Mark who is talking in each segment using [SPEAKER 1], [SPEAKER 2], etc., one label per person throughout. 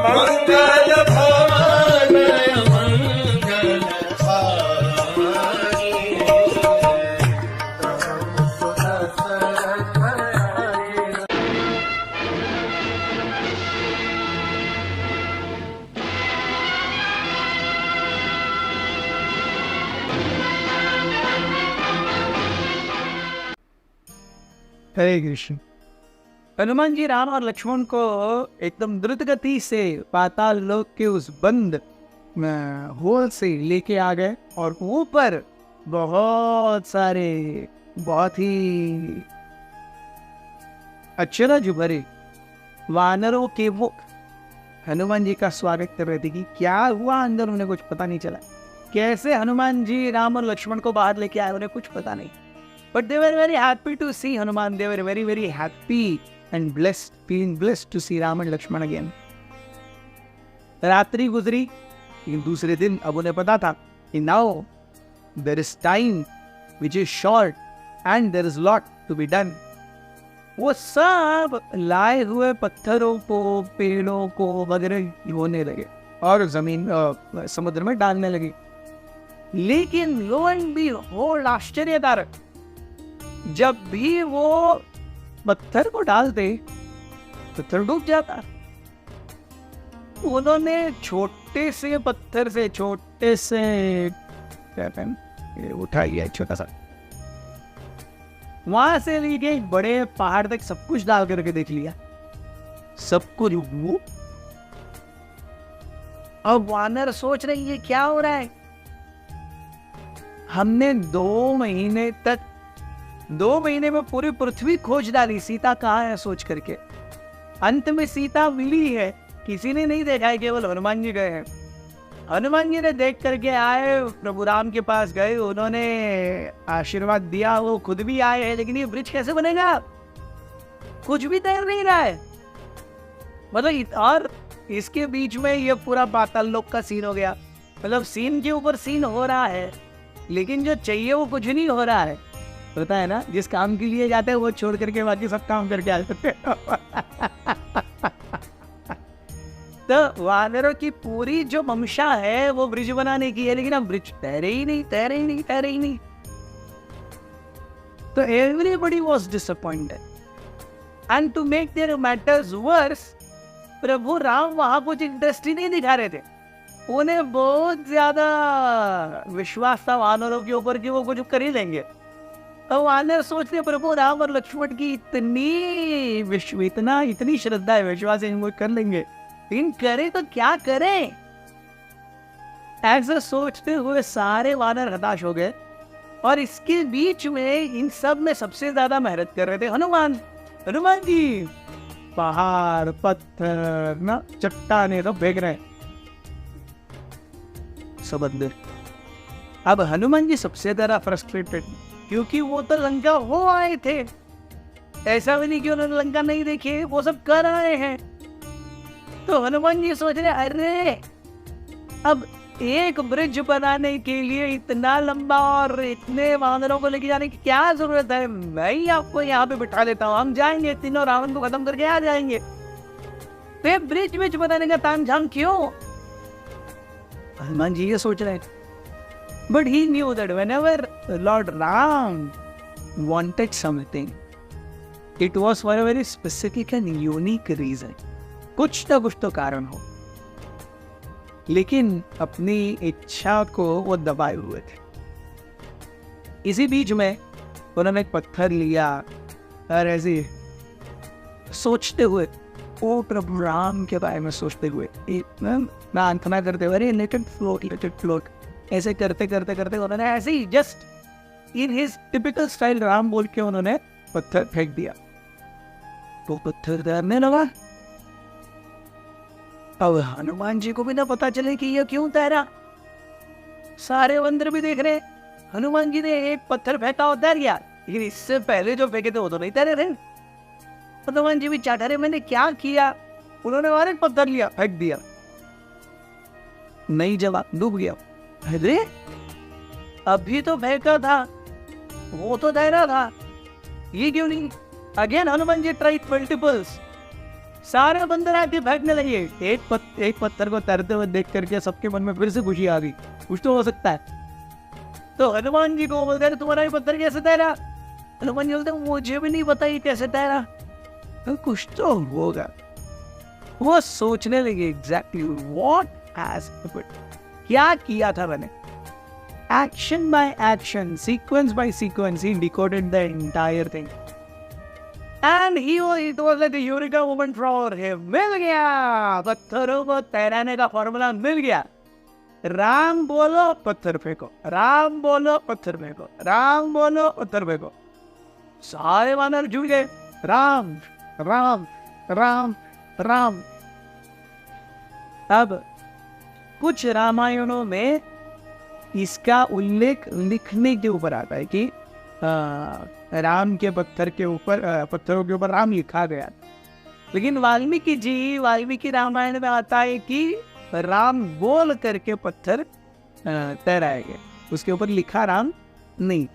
[SPEAKER 1] मंगल भवन मंगल हारी।
[SPEAKER 2] हरे कृष्ण। हनुमान जी राम और लक्ष्मण को एकदम द्रुत गति से पाताल लोक के उस बंद होल से लेके आ गए और ऊपर बहुत सारे बहुत ही अचरज भरे वानरों के मुख हनुमान जी का स्वागत कर रहे थे कि क्या हुआ अंदर उन्हें कुछ पता नहीं चला। कैसे हनुमान जी राम और लक्ष्मण को बाहर लेके आए उन्हें कुछ पता नहीं। But they were very happy to see Hanuman. They were very, very happy and blessed, feeling blessed to see Ram and Lakshman again. रात्रि गुजरी, लेकिन दूसरे दिन अब उन्हें पता था कि now there is time which is short and there is lot to be done. वो सब लाए हुए पत्थरों को, पेड़ों को वगैरह होने लगे और जमीन समुद्र में डालने लगे। लेकिन लो एंड बीहोल्ड, आश्चर्यकारक, जब भी वो पत्थर को डालते पत्थर डूब जाता। उन्होंने छोटे से पत्थर से छोटे से उठाया छोटा सा, वहां से लेके बड़े पहाड़ तक सब कुछ डाल करके देख लिया, सब कुछ। अब वानर सोच रही है क्या हो रहा है। हमने 2 महीने में पूरी पृथ्वी खोज डाली, सीता कहाँ है सोच करके। अंत में सीता मिली है, किसी ने नहीं देखा है, केवल हनुमान जी गए हैं। हनुमान जी ने देख करके आए, प्रभु राम के पास गए, उन्होंने आशीर्वाद दिया, वो खुद भी आए हैं। लेकिन ये ब्रिज कैसे बनेगा, कुछ भी तैर नहीं रहा है। मतलब और इसके बीच में ये पूरा पाताल लोक का सीन हो गया। मतलब सीन के ऊपर सीन हो रहा है, लेकिन जो चाहिए वो कुछ नहीं हो रहा है। पता है ना, जिस काम के लिए जाते हैं वो छोड़ करके बाकी सब काम करके आ जाते हैं। तो वानरों की पूरी जो मंशा है वो ब्रिज बनाने की है, लेकिन अब ब्रिज तैरे ही नहीं। तो everybody was disappointed and to make their matters worse, Prabhu Ram वहां कुछ इंटरेस्ट ही नहीं दिखा रहे थे। उन्हें बहुत ज्यादा विश्वास था वानरों के ऊपर कि वो कुछ कर ही लेंगे। तो वानर सोचते प्रभु राम और लक्ष्मण की इतनी श्रद्धा है, विश्वास है, वो कर लेंगे, लेकिन करे तो क्या करें। ऐसा सोचते हुए सारे वानर हताश हो गए। और इसके बीच में इन सब में सबसे ज्यादा मेहनत कर रहे थे हनुमान जी। पहाड़, पत्थर ना, चट्टाने तो फेंक रहे सब अंदर। अब हनुमान जी सबसे ज्यादा फ्रस्ट्रेटेड, क्योंकि वो तो लंका हो आए थे। ऐसा भी नहीं कि उन्होंने लंका नहीं देखी, वो सब कर आए हैं। तो हनुमान जी सोच रहे, अरे अब एक ब्रिज बनाने के लिए इतना लंबा और इतने वानरों को लेके जाने की क्या जरूरत है। मैं ही आपको यहाँ पे बिठा लेता हूँ, हम जाएंगे, तीनों रावण को खत्म करके आ जाएंगे। तो ब्रिज बनाने का तामझाम क्यों। हनुमान जी ये सोच रहे हैं। But he knew that whenever Lord Ram wanted something, it was for a very specific and unique reason. कुछ ना कुछ तो कारण हो, लेकिन अपनी इच्छा को वो दबाए हुए थे। इसी बीच में उन्होंने एक पत्थर लिया और ऐसे सोचते हुए, ओ प्रभु राम के बारे में सोचते हुए, प्रार्थना करते हुए, लेट इट फ्लोट, ऐसे करते उन्होंने ऐसे ही just in his typical style Ram बोल के उन्होंने पत्थर फेंक दिया। तो पत्थर तैरने लगा। अब हनुमान जी को भी ना पता चले कि ये क्यों तैरा। सारे बंदर भी देख रहे, हनुमान जी ने एक पत्थर फेंका और तैर गया, लेकिन इससे पहले जो फेंके थे वो तो नहीं तैरे थे। हनुमान जी भी चाटा रहे, मैंने क्या किया। उन्होंने और एक पत्थर लिया, फेंक दिया, नहीं जवाब, डूब गया। अरे अभी तो फेंका था, वो तो तैरा था, ये क्यों नहीं। Again Hanuman ji tried multiples, सारे बंदर आके भागने लगे। एक पत्थर को तैरते हुए देख करके सबके मन में फिर से खुशी आ गई, कुछ तो हो सकता है। तो हनुमान जी को बोलते हैं तुम्हारा ये पत्थर कैसे तैरा? हनुमान जी बोलते मुझे भी नहीं पता ये कैसे तैरा, तो कुछ तो होगा। वो सोचने लगे एग्जैक्टली व्हाट हैज हैपेंड, क्या किया था मैंने। Action by action, sequence by sequence, he decoded the entire thing and it was like a eureka moment for him। मिल गया, पत्थरों को तैराने का फॉर्मूला मिल गया। राम बोलो पत्थर फेंको, राम बोलो पत्थर फेंको, राम बोलो पत्थर फेंको। सारे वानर जुड़ गए, राम राम राम राम। अब कुछ रामायणों में इसका उल्लेख लिखने के ऊपर आता है कि राम के पत्थरों के ऊपर राम लिखा गया। लेकिन वाल्मीकि रामायण में आता है कि राम बोल करके पत्थर तैराए गए, उसके ऊपर लिखा राम नहीं।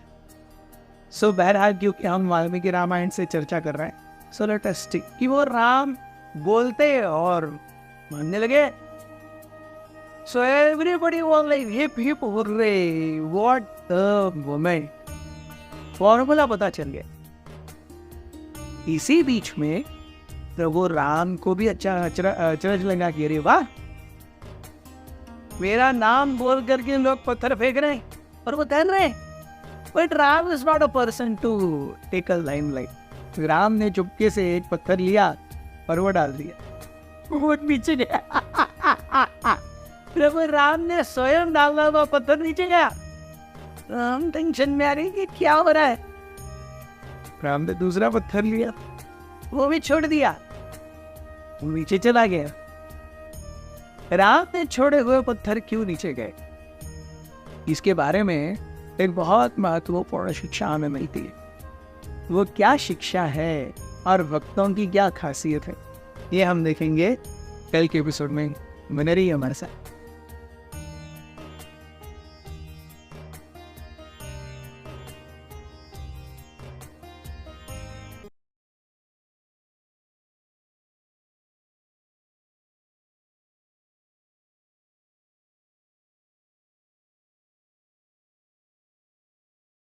[SPEAKER 2] सो बहरहाल क्योंकि हम वाल्मीकि रामायण से चर्चा कर रहे हैं, सो लेट अस स्टिक कि वो राम बोलते और मानने लगे। So everybody was like hip hip hurray, what the moment. Formula पता चल गया। इसी बीच में प्रभु राम को भी अच्छा अचरज लगा कि अरे वाह, मेरा नाम बोल करके लोग पत्थर फेंक रहे हैं और वो तैर रहे हैं। But Ram is not a person to take a limelight. Ram ने चुपके से एक पत्थर लिया और वो डाल दिया, वो नीचे गया। प्रभु राम ने स्वयं डाला हुआ पत्थर नीचे गया। राम टेंशन में आ रही कि क्या हो रहा है। राम ने दूसरा पत्थर लिया, वो भी छोड़ दिया, वो नीचे चला गया। राम ने छोड़े हुए पत्थर क्यों नीचे गए, इसके बारे में एक बहुत महत्वपूर्ण शिक्षा हमें मिलती है। वो क्या शिक्षा है और भक्तों की क्या खासियत है, ये हम देखेंगे कल के एपिसोड में। बने रहिए हमारे साथ।